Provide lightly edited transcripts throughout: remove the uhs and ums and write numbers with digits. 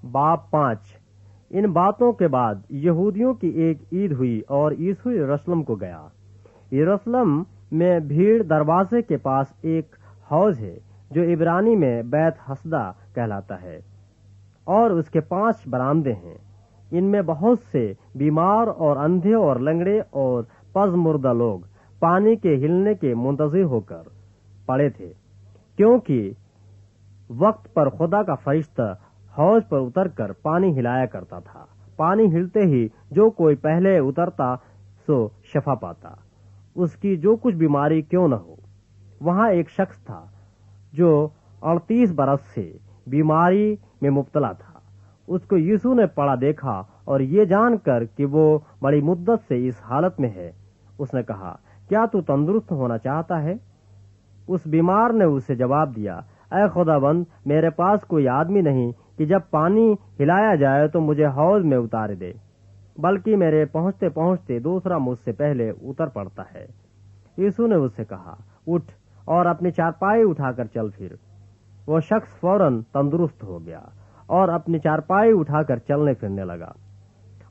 बाब 5। इन बातों के बाद यहूदियों की एक ईद हुई और यीशु यरूशलेम को गया। यरूशलेम में भीड़ दरवाजे के पास एक हौज है जो इब्रानी में बैत हसदा कहलाता है, और उसके 5 बरामदे हैं। इनमें बहुत से बीमार और अंधे और लंगड़े और पजमुर्दा लोग पानी के हिलने के मुंतजिर होकर पड़े थे, क्योंकि वक्त पर खुदा का फरिश्ता हौज पर उतरकर पानी हिलाया करता था। पानी हिलते ही जो कोई पहले उतरता सो शफा पाता, उसकी जो कुछ बीमारी क्यों न हो। वहां एक शख्स था जो 38 बरस से बीमारी में मुब्तला था। उसको यीशु ने पड़ा देखा और ये जानकर कि वो बड़ी मुद्दत से इस हालत में है, उसने कहा, क्या तू तंदुरुस्त होना चाहता है? उस बीमार ने उसे जवाब दिया, ऐ खुदाबंद, मेरे पास कोई आदमी नहीं कि जब पानी हिलाया जाए तो मुझे हौज में उतार दे, बल्कि मेरे पहुंचते पहुंचते दूसरा मुझसे पहले उतर पड़ता है। यीशु ने उससे कहा, उठ और अपनी चारपाई उठाकर चल फिर। वो शख्स फौरन तंदुरुस्त हो गया और अपनी चारपाई उठाकर चलने फिरने लगा।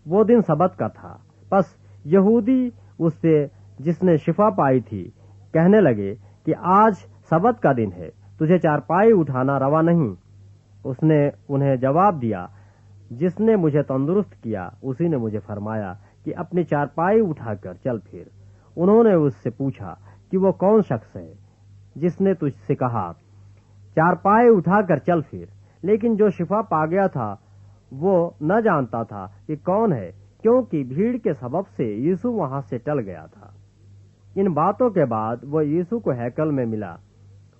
वो दिन सबत का था। बस यहूदी उससे जिसने शिफा पाई थी कहने लगे कि आज सबत का दिन है, तुझे चारपाई उठाना रवा नहीं। उसने उन्हें जवाब दिया, जिसने मुझे तंदुरुस्त किया उसी ने मुझे फरमाया कि अपनी चारपाई उठाकर चल फिर। उन्होंने उससे पूछा कि वो कौन शख्स है जिसने तुझसे कहा, चारपाई उठाकर चल फिर। लेकिन जो शिफा पा गया था वो न जानता था कि कौन है, क्योंकि भीड़ के सबब से यीशु वहां से टल गया था। इन बातों के बाद वो यीशु को हैकल में मिला।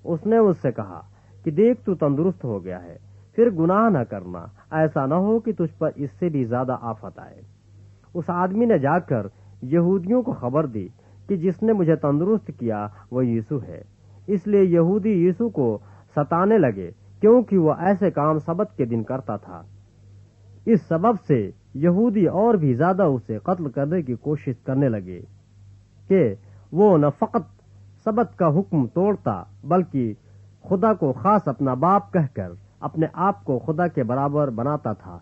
उसने उससे कहा कि देख, तू तंदुरुस्त हो गया है, फिर गुनाह न करना, ऐसा न हो कि तुझ पर इससे भी ज्यादा आफत आए। उस आदमी ने जाकर यहूदियों को खबर दी कि जिसने मुझे तंदुरुस्त किया वो यीशु है। इसलिए यहूदी यीशु को सताने लगे, क्योंकि वो ऐसे काम सबत के दिन करता था। इस सबब से यहूदी और भी ज्यादा उसे कत्ल करने की कोशिश करने लगे कि वो न फकत सबत का हुक्म तोड़ता, बल्कि खुदा को खास अपना बाप कहकर अपने आप को खुदा के बराबर बनाता था।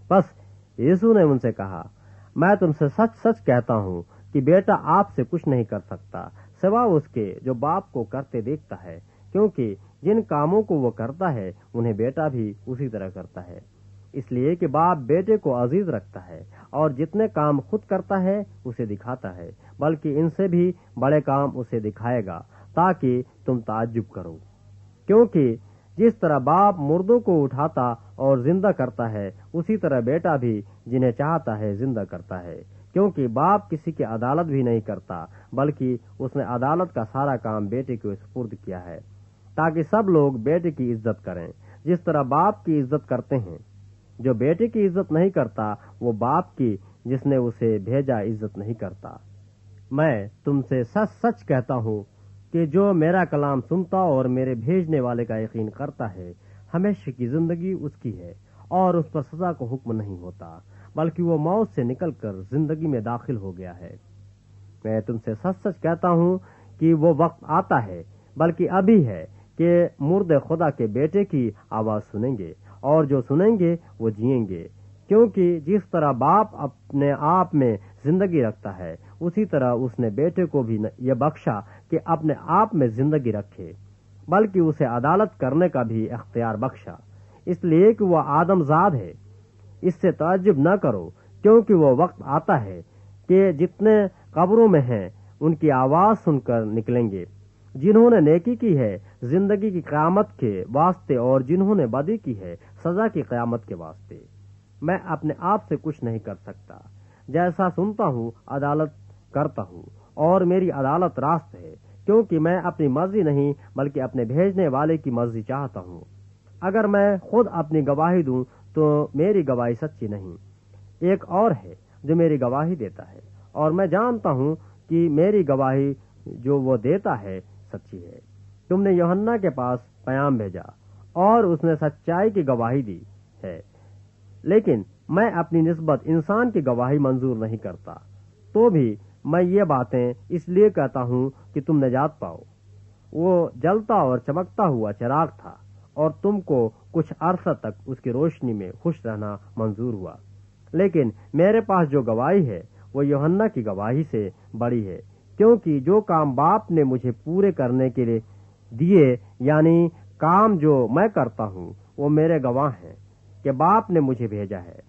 बस यीशु ने उनसे कहा, मैं तुमसे सच सच कहता हूँ कि बेटा आपसे कुछ नहीं कर सकता सिवा उसके जो बाप को करते देखता है, क्योंकि जिन कामों को वो करता है उन्हें बेटा भी उसी तरह करता है। इसलिए कि बाप बेटे को अजीज रखता है और जितने काम खुद करता है उसे दिखाता है, बल्कि इनसे भी बड़े काम उसे दिखाएगा, ताकि तुम ताज्जुब करो। क्योंकि जिस तरह बाप मुर्दों को उठाता और जिंदा करता है, उसी तरह बेटा भी जिन्हें चाहता है जिंदा करता है। क्योंकि बाप किसी की अदालत भी नहीं करता, बल्कि उसने अदालत का सारा काम बेटे को सुपुर्द किया है, ताकि सब लोग बेटे की इज्जत करें जिस तरह बाप की इज्जत करते हैं। जो बेटे की इज्जत नहीं करता वो बाप की जिसने उसे भेजा इज्जत नहीं करता। मैं तुमसे सच सच कहता हूँ कि जो मेरा कलाम सुनता और मेरे भेजने वाले का यकीन करता है, हमेशा की जिंदगी उसकी है और उस पर सजा को हुक्म नहीं होता, बल्कि वो मौत से निकलकर जिंदगी में दाखिल हो गया है। मैं तुमसे सच सच कहता हूँ कि वो वक्त आता है, बल्कि अभी है, कि मुर्दे खुदा के बेटे की आवाज सुनेंगे, और जो सुनेंगे वो जिएंगे। क्योंकि जिस तरह बाप अपने आप में जिंदगी रखता है, उसी तरह उसने बेटे को भी ये बख्शा कि अपने आप में जिंदगी रखे, बल्कि उसे अदालत करने का भी इख्तियार बख्शा, इसलिए कि वह आदमजाद है। इससे ताज्जुब न करो, क्योंकि वो वक्त आता है कि जितने कब्रों में हैं उनकी आवाज सुनकर निकलेंगे। जिन्होंने नेकी की है जिंदगी की क़यामत के वास्ते, और जिन्होंने बदी की है सजा की क़यामत के वास्ते। मैं अपने आप से कुछ नहीं कर सकता, जैसा सुनता हूँ अदालत करता हूँ, और मेरी अदालत रास्त है, क्योंकि मैं अपनी मर्जी नहीं बल्कि अपने भेजने वाले की मर्जी चाहता हूँ। अगर मैं खुद अपनी गवाही दूं तो मेरी गवाही सच्ची नहीं, एक और है जो मेरी गवाही देता है, और मैं जानता हूँ कि मेरी गवाही जो वो देता है सच्ची है। तुमने यूहन्ना के पास पैगाम भेजा और उसने सच्चाई की गवाही दी है, लेकिन मैं अपनी निस्बत इंसान की गवाही मंजूर नहीं करता। तो भी मैं ये बातें इसलिए कहता हूँ कि तुम निजात पाओ। वो जलता और चमकता हुआ चिराग था, اور تم کو کچھ عرصہ تک اس کی روشنی میں خوش رہنا منظور ہوا، لیکن میرے پاس جو گواہی ہے وہ یوحنا کی گواہی سے بڑی ہے، کیونکہ جو کام باپ نے مجھے پورے کرنے کے لیے دیے، یعنی کام جو میں کرتا ہوں، وہ میرے گواہ ہیں کہ باپ نے مجھے بھیجا ہے،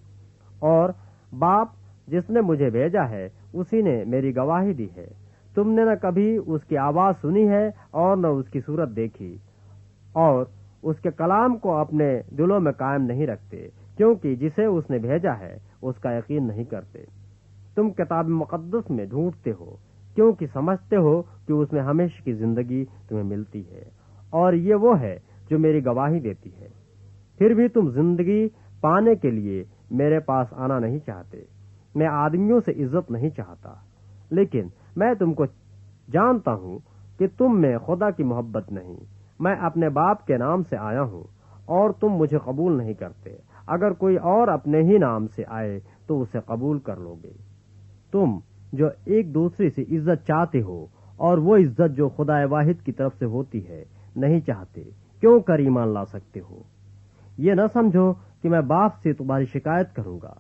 اور باپ جس نے مجھے بھیجا ہے اسی نے میری گواہی دی ہے۔ تم نے نہ کبھی اس کی آواز سنی ہے اور نہ اس کی صورت دیکھی، اور اس کے کلام کو اپنے دلوں میں قائم نہیں رکھتے، کیونکہ جسے اس نے بھیجا ہے اس کا یقین نہیں کرتے۔ تم کتاب مقدس میں ڈھونڈتے ہو کیونکہ سمجھتے ہو کہ اس میں ہمیشہ کی زندگی تمہیں ملتی ہے، اور یہ وہ ہے جو میری گواہی دیتی ہے۔ پھر بھی تم زندگی پانے کے لیے میرے پاس آنا نہیں چاہتے۔ میں آدمیوں سے عزت نہیں چاہتا، لیکن میں تم کو جانتا ہوں کہ تم میں خدا کی محبت نہیں۔ میں اپنے باپ کے نام سے آیا ہوں اور تم مجھے قبول نہیں کرتے۔ اگر کوئی اور اپنے ہی نام سے آئے تو اسے قبول کر لو گے۔ تم جو ایک دوسرے سے عزت چاہتے ہو اور وہ عزت جو خدا واحد کی طرف سے ہوتی ہے نہیں چاہتے، کیوں کر ایمان لا سکتے ہو؟ یہ نہ سمجھو کہ میں باپ سے تمہاری شکایت کروں گا۔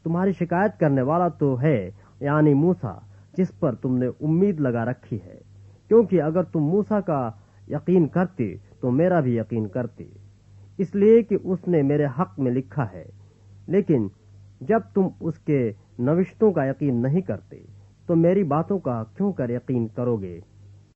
تمہاری شکایت کرنے والا تو ہے، یعنی موسیٰ، جس پر تم نے امید لگا رکھی ہے، کیونکہ اگر تم موسیٰ کا یقین کرتے تو میرا بھی یقین کرتے، اس لیے کہ اس نے میرے حق میں لکھا ہے۔ لیکن جب تم اس کے نوشتوں کا یقین نہیں کرتے تو میری باتوں کا کیوں کر یقین کرو گے؟